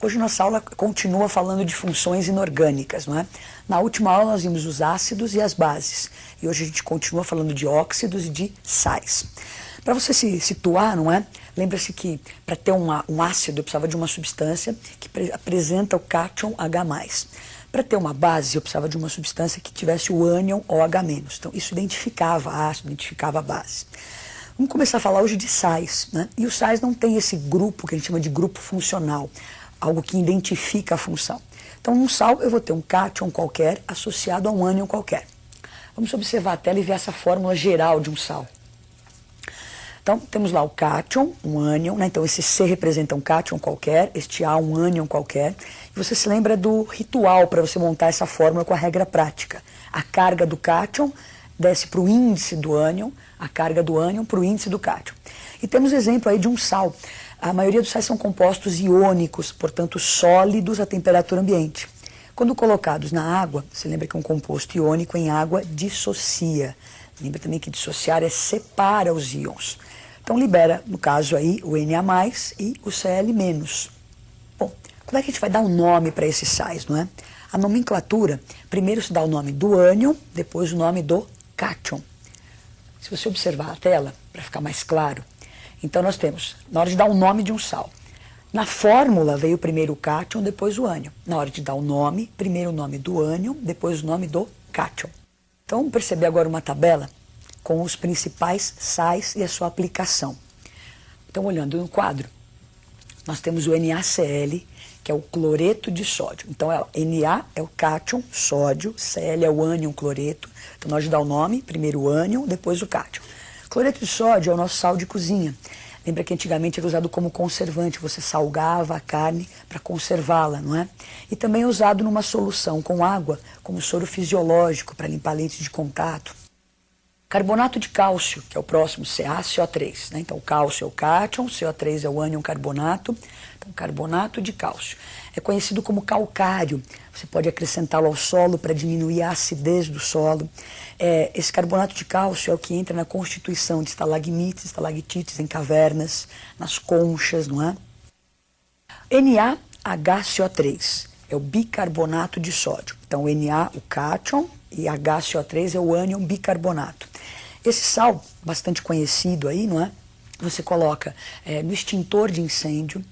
Hoje nossa aula continua falando de funções inorgânicas, não é? Na última aula nós vimos os ácidos e as bases. E hoje a gente continua falando de óxidos e de sais. Para você se situar, não é? Lembra-se que para ter um ácido eu precisava de uma substância que apresenta o cátion H+. Para ter uma base eu precisava de uma substância que tivesse o ânion OH-. Então isso identificava ácido, identificava a base. Vamos começar a falar hoje de sais, né? E os sais não tem esse grupo que a gente chama de grupo funcional, algo que identifica a função. Então, num sal, eu vou ter um cátion qualquer associado a um ânion qualquer. Vamos observar a tela e ver essa fórmula geral de um sal. Então, temos lá o cátion, um ânion, né? Então esse C representa um cátion qualquer, este A um ânion qualquer. E você se lembra do ritual para você montar essa fórmula com a regra prática. A carga do cátion desce para o índice do ânion, a carga do ânion para o índice do cátion. E temos exemplo aí de um sal. A maioria dos sais são compostos iônicos, portanto sólidos a temperatura ambiente. Quando colocados na água, você lembra que um composto iônico em água dissocia. Lembra também que dissociar é separa os íons. Então libera, no caso aí, o Na+, e o Cl-. Bom, como é que a gente vai dar um nome para esses sais, não é? A nomenclatura, primeiro se dá o nome do ânion, depois o nome do cátion. Se você observar a tela, para ficar mais claro, então nós temos, na hora de dar o nome de um sal, na fórmula veio primeiro o cátion, depois o ânion. Na hora de dar o nome, primeiro o nome do ânion, depois o nome do cátion. Então vamos perceber agora uma tabela com os principais sais e a sua aplicação. Então olhando no quadro, nós temos o NaCl, que é o cloreto de sódio. Então Na é o cátion, sódio, Cl é o ânion cloreto. Então na hora de dar o nome, primeiro o ânion, depois o cátion. Cloreto de sódio é o nosso sal de cozinha. Lembra que antigamente era usado como conservante, você salgava a carne para conservá-la, não é? E também é usado numa solução com água, como soro fisiológico para limpar lentes de contato. Carbonato de cálcio, que é o próximo, CaCO3, né? Então o cálcio é o cátion, CO3 é o ânion carbonato. Então carbonato de cálcio. É conhecido como calcário. Você pode acrescentá-lo ao solo para diminuir a acidez do solo. Esse carbonato de cálcio é o que entra na constituição de estalagmites, estalactites em cavernas, nas conchas, não é? NaHCO3 é o bicarbonato de sódio. Então Na, o cátion, e HCO3 é o ânion bicarbonato. Esse sal, bastante conhecido aí, não é? Você coloca no extintor de incêndio,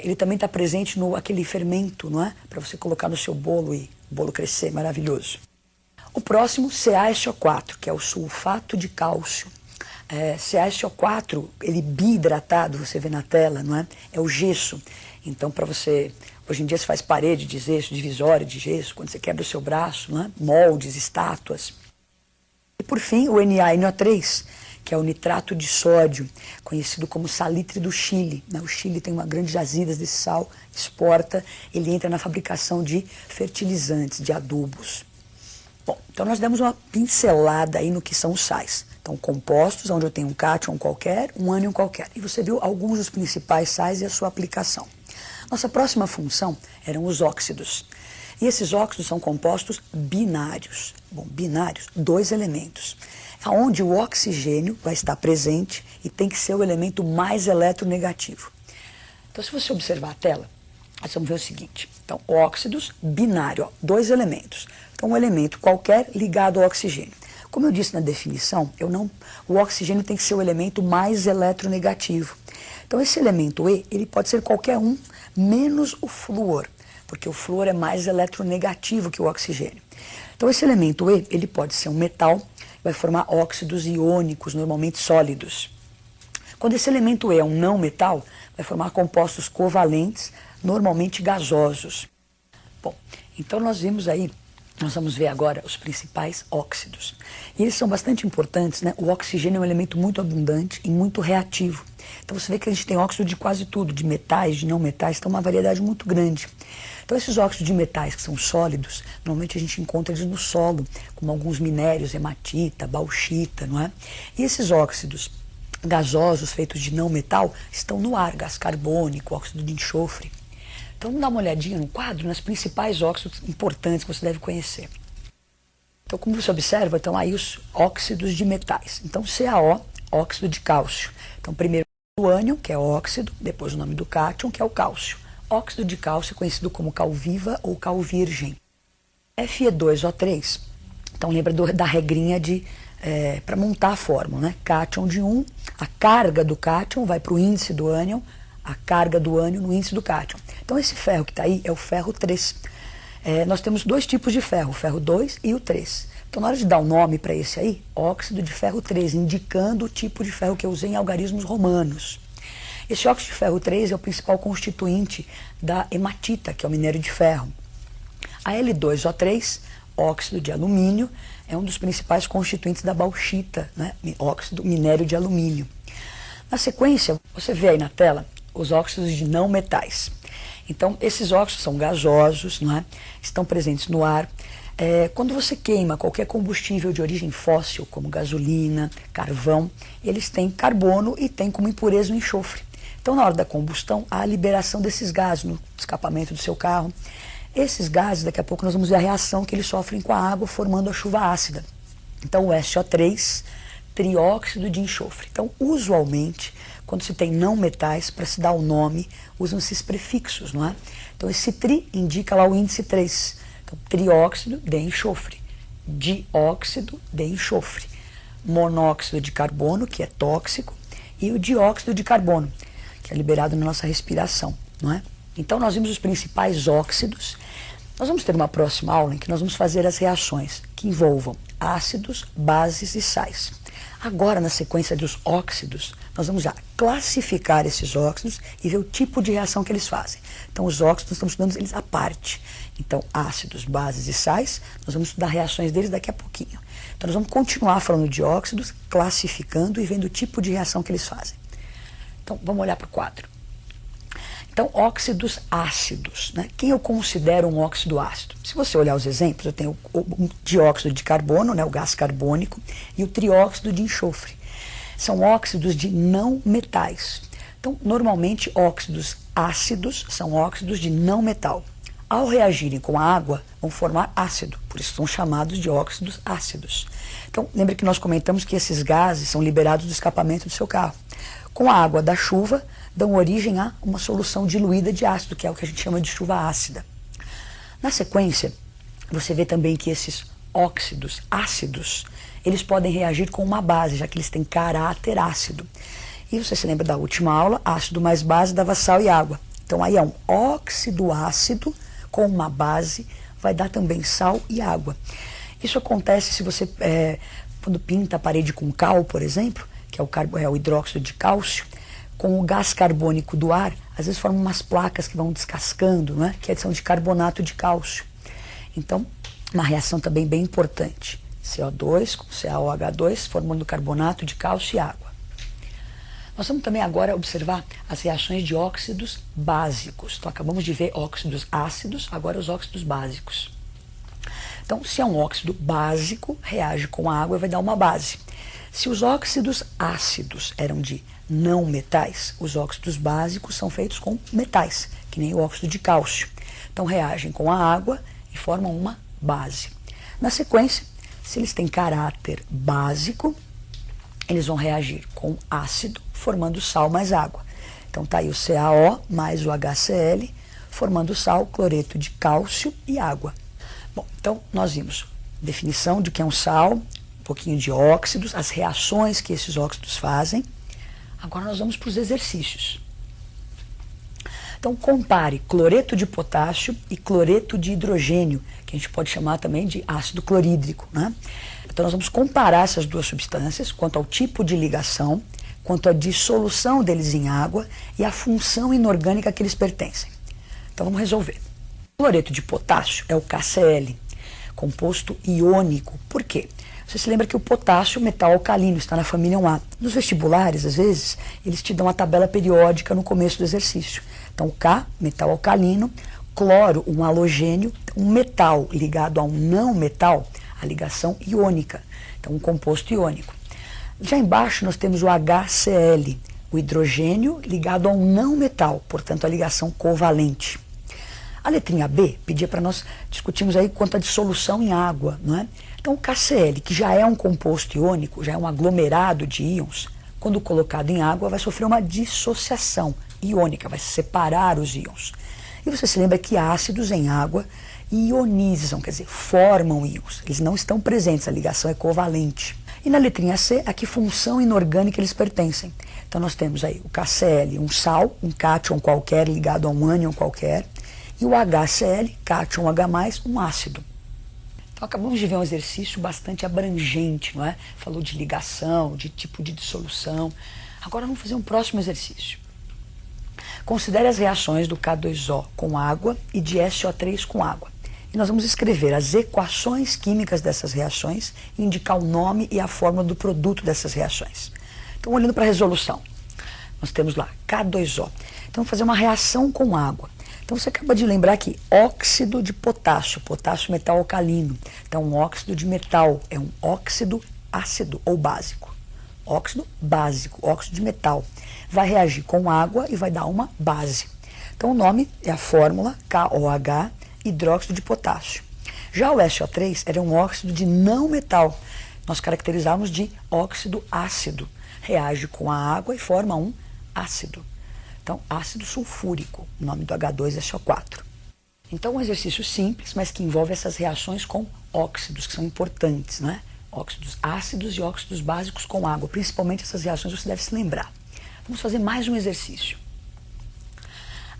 ele também está presente no aquele fermento, não é? Para você colocar no seu bolo e o bolo crescer, maravilhoso. O próximo, CaSO4, que é o sulfato de cálcio. CaSO4, ele biidratado, você vê na tela, não é? É o gesso. Então, para você, hoje em dia se faz parede de gesso, divisória de gesso, quando você quebra o seu braço, não é? Moldes, estátuas. E por fim, o NaNO3, que é o nitrato de sódio, conhecido como salitre do Chile. O Chile tem uma grande jazidas desse sal, exporta, ele entra na fabricação de fertilizantes, de adubos. Bom, então nós demos uma pincelada aí no que são os sais. Então, compostos, onde eu tenho um cátion qualquer, um ânion qualquer. E você viu alguns dos principais sais e a sua aplicação. Nossa próxima função eram os óxidos. E esses óxidos são compostos binários. Bom, binários, dois elementos. Onde o oxigênio vai estar presente e tem que ser o elemento mais eletronegativo. Então, se você observar a tela, nós vamos ver o seguinte. Então, óxidos, binário, ó, dois elementos. Então, um elemento qualquer ligado ao oxigênio. Como eu disse na definição, o oxigênio tem que ser o elemento mais eletronegativo. Então, esse elemento E, ele pode ser qualquer um, menos o flúor, porque o flúor é mais eletronegativo que o oxigênio. Então, esse elemento E, ele pode ser um metal, vai formar óxidos iônicos, normalmente sólidos. Quando esse elemento E é um não metal, vai formar compostos covalentes, normalmente gasosos. Bom, então nós vamos ver agora os principais óxidos. E eles são bastante importantes, né? O oxigênio é um elemento muito abundante e muito reativo. Então você vê que a gente tem óxido de quase tudo, de metais, de não metais, então uma variedade muito grande. Então esses óxidos de metais que são sólidos, normalmente a gente encontra eles no solo, como alguns minérios, hematita, bauxita, não é? E esses óxidos gasosos feitos de não metal estão no ar, gás carbônico, óxido de enxofre. Então vamos dar uma olhadinha no quadro, nas principais óxidos importantes que você deve conhecer. Então como você observa, estão aí os óxidos de metais. Então CaO, óxido de cálcio. Então primeiro o ânion, que é óxido, depois o nome do cátion, que é o cálcio. Óxido de cálcio é conhecido como cal viva ou cal virgem. Fe2O3, então lembra da regrinha de para montar a fórmula, né? Cátion de 1, a carga do cátion vai para o índice do ânion, a carga do ânion no índice do cátion. Então esse ferro que está aí é o ferro 3. Nós temos dois tipos de ferro, o ferro 2 e o 3. Então na hora de dar o nome para esse aí, óxido de ferro 3, indicando o tipo de ferro que eu usei em algarismos romanos. Esse óxido de ferro 3 é o principal constituinte da hematita, que é o minério de ferro. A L2O3, óxido de alumínio, é um dos principais constituintes da bauxita, né? Óxido, minério de alumínio. Na sequência, você vê aí na tela os óxidos de não metais. Então, esses óxidos são gasosos, não é? Estão presentes no ar. Quando você queima qualquer combustível de origem fóssil, como gasolina, carvão, eles têm carbono e têm como impureza o enxofre. Então, na hora da combustão, há a liberação desses gases no escapamento do seu carro. Esses gases, daqui a pouco nós vamos ver a reação que eles sofrem com a água, formando a chuva ácida. Então, o SO3, trióxido de enxofre. Então, usualmente, quando se tem não metais, para se dar o nome, usam-se esses prefixos, não é? Então, esse tri indica lá o índice 3. Então, trióxido de enxofre, dióxido de enxofre, monóxido de carbono, que é tóxico, e o dióxido de carbono, que é liberado na nossa respiração, não é? Então, nós vimos os principais óxidos. Nós vamos ter uma próxima aula em que nós vamos fazer as reações que envolvam ácidos, bases e sais. Agora, na sequência dos óxidos, nós vamos já classificar esses óxidos e ver o tipo de reação que eles fazem. Então, os óxidos, nós estamos estudando eles à parte. Então, ácidos, bases e sais, nós vamos estudar reações deles daqui a pouquinho. Então, nós vamos continuar falando de óxidos, classificando e vendo o tipo de reação que eles fazem. Então, vamos olhar para o quadro. Então, óxidos ácidos, né? Quem eu considero um óxido ácido? Se você olhar os exemplos, eu tenho o dióxido de carbono, né, o gás carbônico, e o trióxido de enxofre. São óxidos de não metais. Então, normalmente, óxidos ácidos são óxidos de não metal. Ao reagirem com a água, vão formar ácido, por isso são chamados de óxidos ácidos. Então, lembre que nós comentamos que esses gases são liberados do escapamento do seu carro. Com a água da chuva, dão origem a uma solução diluída de ácido, que é o que a gente chama de chuva ácida. Na sequência, você vê também que esses óxidos ácidos, eles podem reagir com uma base, já que eles têm caráter ácido. E você se lembra da última aula, ácido mais base dava sal e água. Então aí é um óxido ácido com uma base, vai dar também sal e água. Isso acontece se você, quando pinta a parede com cal, por exemplo, que é o hidróxido de cálcio, com o gás carbônico do ar, às vezes formam umas placas que vão descascando, né? Que são de carbonato de cálcio. Então, uma reação também bem importante. CO2 com CaOH2, formando carbonato de cálcio e água. Nós vamos também agora observar as reações de óxidos básicos. Então, acabamos de ver óxidos ácidos, agora os óxidos básicos. Então, se é um óxido básico, reage com a água e vai dar uma base. Se os óxidos ácidos eram de não metais, os óxidos básicos são feitos com metais, que nem o óxido de cálcio. Então, reagem com a água e formam uma base. Na sequência, se eles têm caráter básico, eles vão reagir com ácido, formando sal mais água. Então, está aí o CaO mais o HCl, formando sal, cloreto de cálcio e água. Bom, então, nós vimos definição de que é um sal, um pouquinho de óxidos, as reações que esses óxidos fazem. Agora nós vamos para os exercícios. Então, compare cloreto de potássio e cloreto de hidrogênio, que a gente pode chamar também de ácido clorídrico, né? Então, nós vamos comparar essas duas substâncias quanto ao tipo de ligação, quanto à dissolução deles em água e a função inorgânica que eles pertencem. Então, vamos resolver. O cloreto de potássio é o KCl, composto iônico. Por quê? Você se lembra que o potássio, metal alcalino, está na família 1A. Nos vestibulares, às vezes, eles te dão a tabela periódica no começo do exercício. Então, K, metal alcalino, cloro, um halogênio, um metal ligado a um não metal, a ligação iônica. Então, um composto iônico. Já embaixo nós temos o HCl, o hidrogênio ligado a um não metal, portanto, a ligação covalente. A letrinha B pedia para nós discutirmos aí quanto à dissolução em água, não é? Então, o KCl, que já é um composto iônico, já é um aglomerado de íons, quando colocado em água, vai sofrer uma dissociação, iônica, vai separar os íons. E você se lembra que ácidos em água ionizam, quer dizer, formam íons. Eles não estão presentes, a ligação é covalente. E na letrinha C, a que função inorgânica eles pertencem. Então nós temos aí o KCl, um sal, um cátion qualquer ligado a um ânion qualquer, e o HCl, cátion H+, um ácido. Então acabamos de ver um exercício bastante abrangente, não é? Falou de ligação, de tipo de dissolução. Agora vamos fazer um próximo exercício. Considere as reações do K2O com água e de SO3 com água. E nós vamos escrever as equações químicas dessas reações e indicar o nome e a fórmula do produto dessas reações. Então, olhando para a resolução, nós temos lá K2O. Então, vamos fazer uma reação com água. Então, você acaba de lembrar que óxido de potássio, potássio metal alcalino. Então, um óxido de metal é um óxido ácido ou básico. Óxido básico, óxido de metal. Vai reagir com água e vai dar uma base. Então, o nome é a fórmula KOH, hidróxido de potássio. Já o SO3 era um óxido de não metal. Nós caracterizamos de óxido ácido. Reage com a água e forma um ácido. Então, ácido sulfúrico, o nome do H2SO4. Então, um exercício simples, mas que envolve essas reações com óxidos, que são importantes, né? Óxidos ácidos e óxidos básicos com água. Principalmente essas reações você deve se lembrar. Vamos fazer mais um exercício.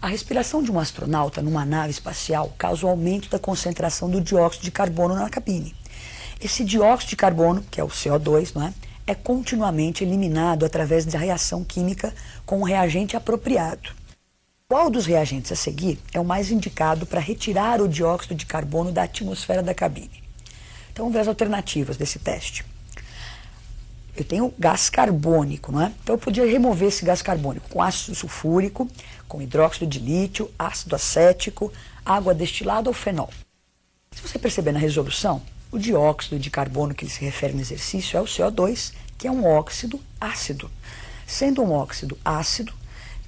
A respiração de um astronauta numa nave espacial causa o aumento da concentração do dióxido de carbono na cabine. Esse dióxido de carbono, que é o CO2, não é? É continuamente eliminado através da reação química com um reagente apropriado. Qual dos reagentes a seguir é o mais indicado para retirar o dióxido de carbono da atmosfera da cabine? Então vamos ver as alternativas desse teste. Eu tenho gás carbônico, não é? Então eu podia remover esse gás carbônico com ácido sulfúrico, com hidróxido de lítio, ácido acético, água destilada ou fenol. Se você perceber na resolução, o dióxido de carbono que ele se refere no exercício é o CO2, que é um óxido ácido. Sendo um óxido ácido,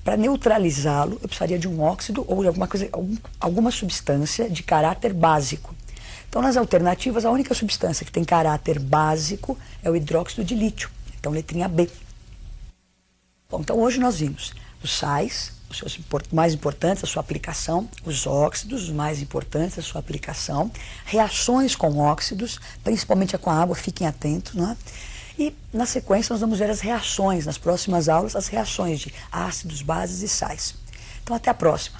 para neutralizá-lo, eu precisaria de um óxido ou de alguma substância de caráter básico. Então, nas alternativas, a única substância que tem caráter básico é o hidróxido de lítio. Então, letrinha B. Bom, então hoje nós vimos os sais, os seus mais importantes, a sua aplicação, os óxidos, os mais importantes, a sua aplicação, reações com óxidos, principalmente com a água, fiquem atentos, não é? E, na sequência, nós vamos ver as reações, nas próximas aulas, as reações de ácidos, bases e sais. Então, até a próxima.